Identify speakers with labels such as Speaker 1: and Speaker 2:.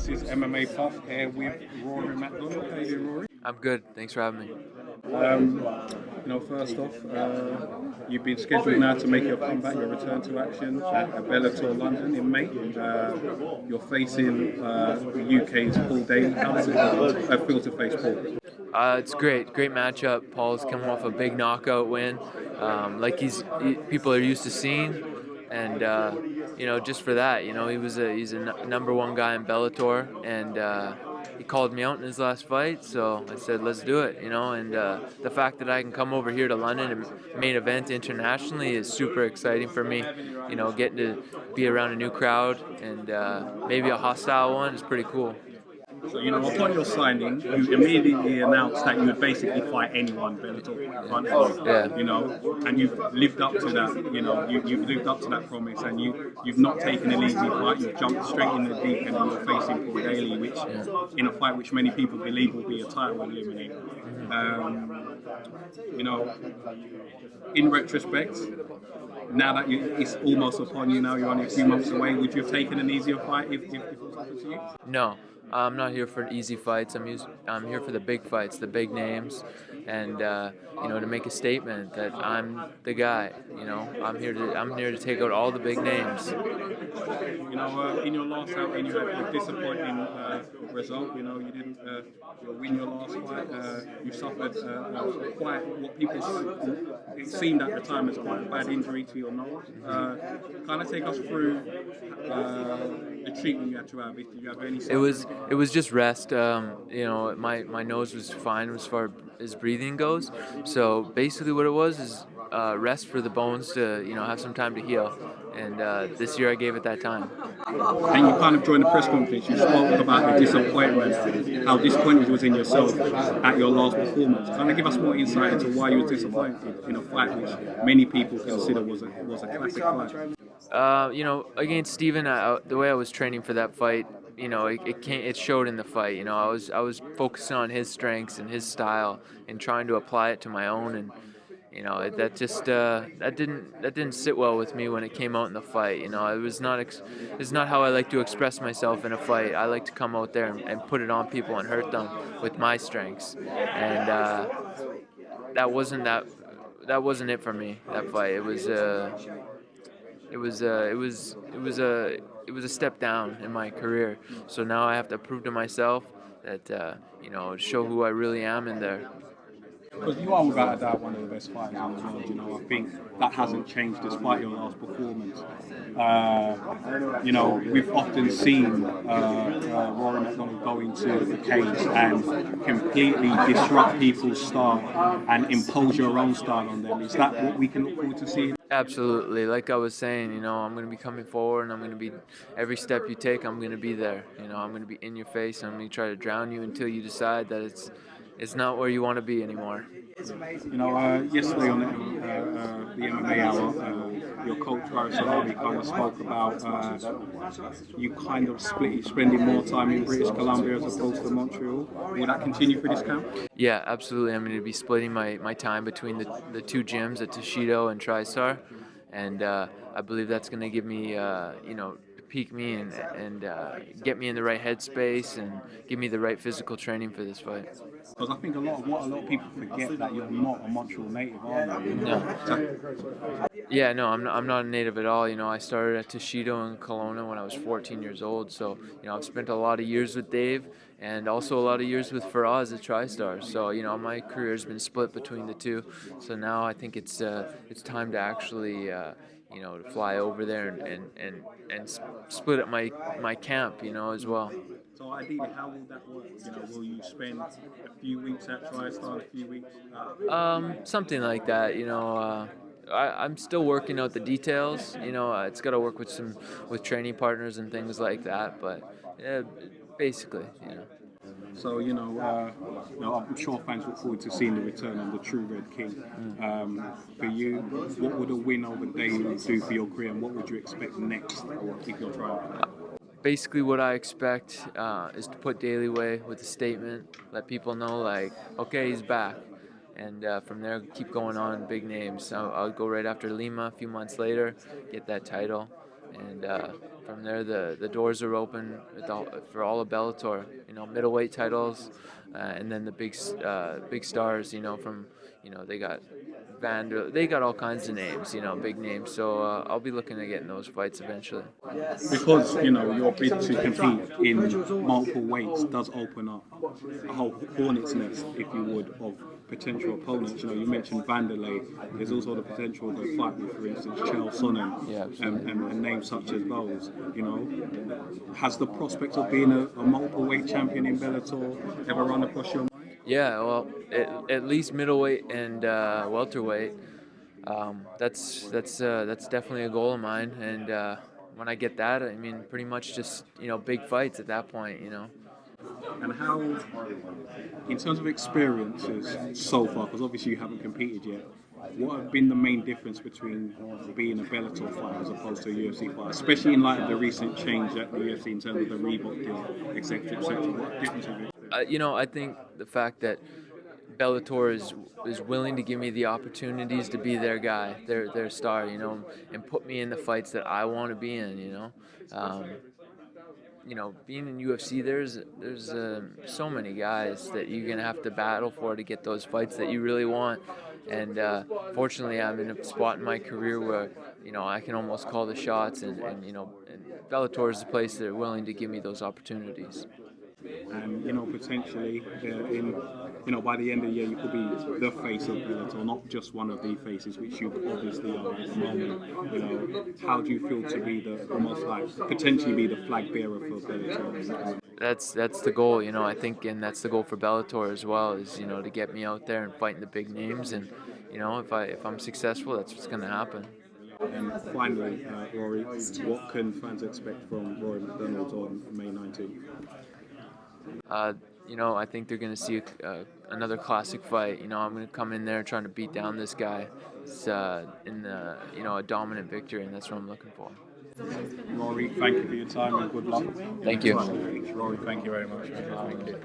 Speaker 1: This is MMA Plus here with Rory MacDonald. How you doing, Rory?
Speaker 2: I'm good. Thanks for having me.
Speaker 1: First off, you've been scheduled now to make your comeback, your return to action at Bellator London in May. You're facing the UK's Paul Daley. How does it feel to face Paul?
Speaker 2: It's great matchup. Paul's coming off a big knockout win, like people are used to seeing, and just for that, he's a number one guy in Bellator, and he called me out in his last fight, so I said let's do it, and the fact that I can come over here to London and main event internationally is super exciting for me. Getting to be around a new crowd and maybe a hostile one is pretty cool.
Speaker 1: So, upon your signing, you immediately announced that you would basically fight anyone Bellator and you've lived up to that, you've lived up to that promise, and you've not taken an easy fight, you've jumped straight in the deep end, and you're facing Paul Daley, which, in a fight which many people believe will be a title eliminator. In retrospect, now that it's almost upon you now, you're only a few months away, would you have taken an easier fight if it was offered to you?
Speaker 2: No. I'm not here for easy fights. I'm here for the big fights, the big names, and to make a statement that I'm the guy. I'm here to take out all the big names.
Speaker 1: In your last outing, you had a disappointing result. You didn't win your last fight. You suffered quite what it seemed at the time as quite a bad injury to your nose. Kind of take us through the treatment you had to have. Did you have any?
Speaker 2: It was just rest. My nose was fine as far as breathing goes. So basically, what it was is rest for the bones to have some time to heal. And this year I gave it that time.
Speaker 1: And you kind of during the press conference, you spoke about the disappointment, how disappointed you was in yourself at your last performance. Kind of give us more insight into why you were disappointed in a fight which many people consider was a classic fight.
Speaker 2: Against Steven, the way I was training for that fight, it showed in the fight. I was focusing on his strengths and his style and trying to apply it to my own, and that didn't sit well with me when it came out in the fight. It's not how I like to express myself in a fight. I like to come out there and put it on people and hurt them with my strengths, and that wasn't it for me. That fight, it was a step down in my career. So now I have to prove to myself that show who I really am in there.
Speaker 1: Because you are without a doubt one of the best fighters in the world. I think that hasn't changed despite your last performance. We've often seen Rory MacDonald go into the cage and completely disrupt people's style and impose your own style on them. Is that what we can look forward to seeing?
Speaker 2: Absolutely. Like I was saying, I'm going to be coming forward, and I'm going to be, every step you take, I'm going to be there. I'm going to be in your face, and I'm going to try to drown you until you decide that it's not where you want to be anymore.
Speaker 1: Yesterday on the MMA Hour, your coach Rory MacDonald kind of spoke about you kind of spending more time in British Columbia as opposed to Montreal. Will that continue for this camp?
Speaker 2: Yeah, absolutely. I'm going to be splitting my time between the two gyms at Toshido and TriStar, and I believe that's going to give me, peak me and get me in the right headspace and give me the right physical training for this fight.
Speaker 1: Because I think a lot of people forget that you're not a Montreal native, are you?
Speaker 2: No. Yeah, no, I'm not a native at all. I started at Toshido in Kelowna when I was 14 years old. So, I've spent a lot of years with Dave and also a lot of years with Faraz at TriStar. So, my career has been split between the two. So now I think it's time to actually, to fly over there and split up my camp, as well.
Speaker 1: So ideally, how will that work? Will you spend a few weeks at TriStar, a few weeks?
Speaker 2: Something like that. I'm still working out the details. It's got to work with training partners and things like that. But basically.
Speaker 1: So I'm sure fans look forward to seeing the return of the true Red King. For you, what would a win over Daley do for your career, and what would you expect next if you're trying?
Speaker 2: Basically, what I expect is to put Daley away with a statement, let people know, okay, he's back. And from there, keep going on big names. So I'll go right after Lima a few months later, get that title. and from there the doors are open for all of Bellator. You know, middleweight titles, and then the big stars. You know, from they got they got all kinds of names. You know, big names. So I'll be looking to get in those fights eventually.
Speaker 1: Because your bid to compete in multiple weights does open up a whole hornet's nest, if you would, of potential opponents. You mentioned Vanderlei. There's also the potential to fight with, for instance, Chael Sonnen,
Speaker 2: Yeah,
Speaker 1: and names such as those. Has the prospect of being a multiple weight champion in Bellator ever run across your mind?
Speaker 2: Yeah, well, at least middleweight and welterweight. That's definitely a goal of mine, and when I get that, I mean, pretty much just big fights at that point.
Speaker 1: And how, in terms of experiences so far, because obviously you haven't competed yet, what have been the main difference between being a Bellator fighter as opposed to a UFC fighter, especially in light of the recent change at the UFC in terms of the Reebok deal, etc., etc.? What difference have you?
Speaker 2: I think the fact that Bellator is willing to give me the opportunities to be their guy, their star, and put me in the fights that I want to be in. Um, being in UFC, there's so many guys that you're gonna have to battle for to get those fights that you really want. And fortunately, I'm in a spot in my career where I can almost call the shots, and Bellator is the place that are willing to give me those opportunities.
Speaker 1: And potentially by the end of the year you could be the face of Bellator, not just one of the faces, which you obviously are at the moment. How do you feel to be the almost like potentially be the flag bearer for Bellator?
Speaker 2: That's the goal, I think, and that's the goal for Bellator as well, is to get me out there and fighting the big names, and if I'm successful, that's what's going to happen.
Speaker 1: And finally, Rory, what can fans expect from Rory MacDonald on May 19th?
Speaker 2: I think they're going to see another classic fight. I'm going to come in there trying to beat down this guy. It's in a dominant victory, and that's what I'm looking for.
Speaker 1: Rory, thank you for your time and good luck.
Speaker 2: Thank you.
Speaker 1: Rory, thank you very much. Thank you.